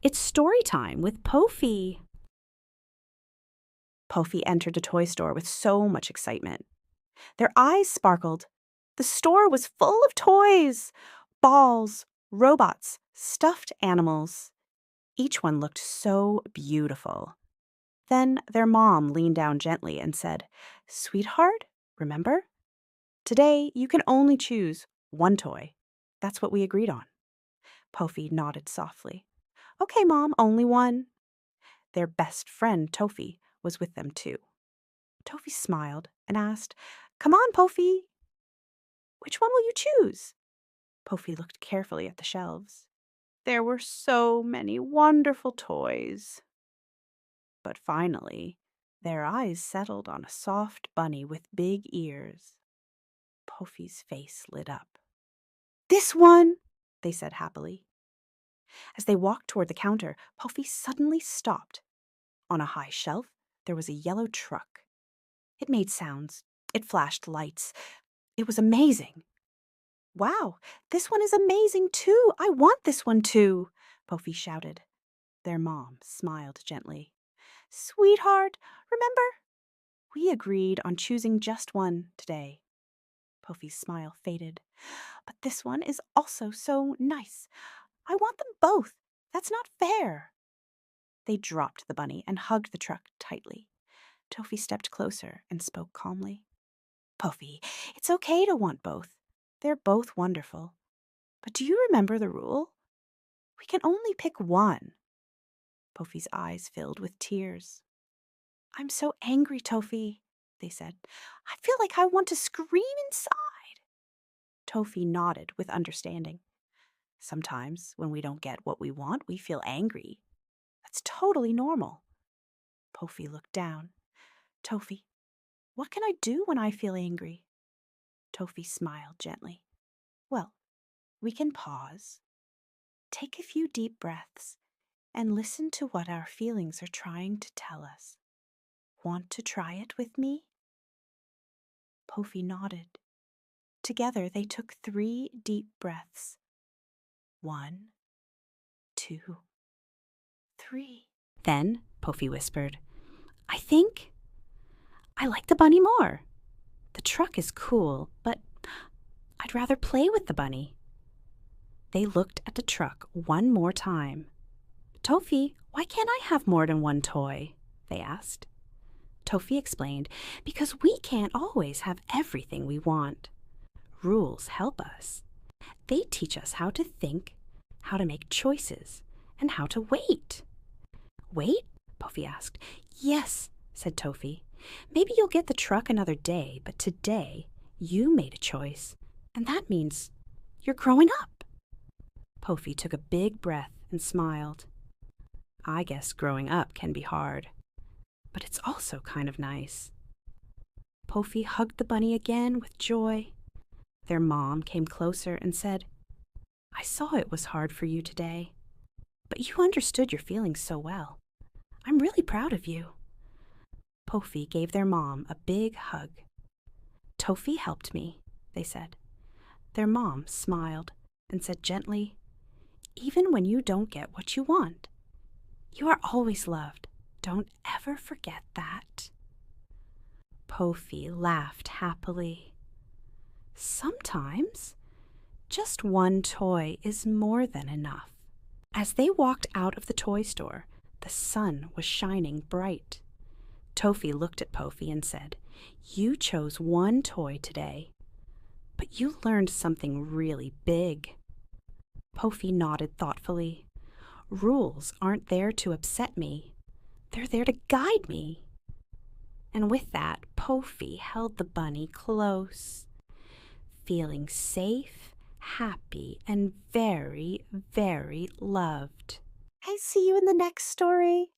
It's story time with Pofi. Pofi entered the toy store with so much excitement. Their eyes sparkled. The store was full of toys, balls, robots, stuffed animals. Each one looked so beautiful. Then their mom leaned down gently and said, "Sweetheart, remember? Today you can only choose one toy. That's what we agreed on." Pofi nodded softly. "Okay, Mom, only one." Their best friend, Tofi, was with them too. Tofi smiled and asked, "Come on, Pofi. Which one will you choose?" Pofi looked carefully at the shelves. There were so many wonderful toys. But finally, their eyes settled on a soft bunny with big ears. Pofi's face lit up. "This one," they said happily. As they walked toward the counter, Pofi suddenly stopped. On a high shelf, there was a yellow truck. It made sounds. It flashed lights. It was amazing. "Wow, this one is amazing too. I want this one too," Pofi shouted. Their mom smiled gently. "Sweetheart, remember? We agreed on choosing just one today." Pofi's smile faded. "But this one is also so nice. I want them both. That's not fair." They dropped the bunny and hugged the truck tightly. Tofi stepped closer and spoke calmly. "Pofi, it's okay to want both. They're both wonderful. But do you remember the rule? We can only pick one." Pofi's eyes filled with tears. "I'm so angry, Tofi," they said. "I feel like I want to scream inside." Tofi nodded with understanding. "Sometimes when we don't get what we want, we feel angry. That's totally normal." Pofi looked down. "Tofi, what can I do when I feel angry?" Tofi smiled gently. "Well, we can pause, take a few deep breaths, and listen to what our feelings are trying to tell us. Want to try it with me?" Pofi nodded. Together they took 3 deep breaths. 1, 2, 3. Then Pofi whispered, "I think I like the bunny more. The truck is cool, but I'd rather play with the bunny." They looked at the truck one more time. "Tofi, why can't I have more than one toy?" they asked. Tofi explained, "Because we can't always have everything we want. Rules help us. They teach us how to think, how to make choices, and how to wait." "Wait?" Pofi asked. "Yes," said Tofi. "Maybe you'll get the truck another day, but today you made a choice, and that means you're growing up." Pofi took a big breath and smiled. "I guess growing up can be hard, but it's also kind of nice." Pofi hugged the bunny again with joy. Their mom came closer and said, "I saw it was hard for you today, but you understood your feelings so well. I'm really proud of you." Pofi gave their mom a big hug. "Tofi helped me," they said. Their mom smiled and said gently, "Even when you don't get what you want, you are always loved. Don't ever forget that." Pofi laughed happily. Sometimes, just one toy is more than enough. As they walked out of the toy store, the sun was shining bright. Tofi looked at Pofi and said, "You chose one toy today, but you learned something really big." Pofi nodded thoughtfully. "Rules aren't there to upset me. They're there to guide me." And with that, Pofi held the bunny close, feeling safe, happy, and very, very loved. I see you in the next story.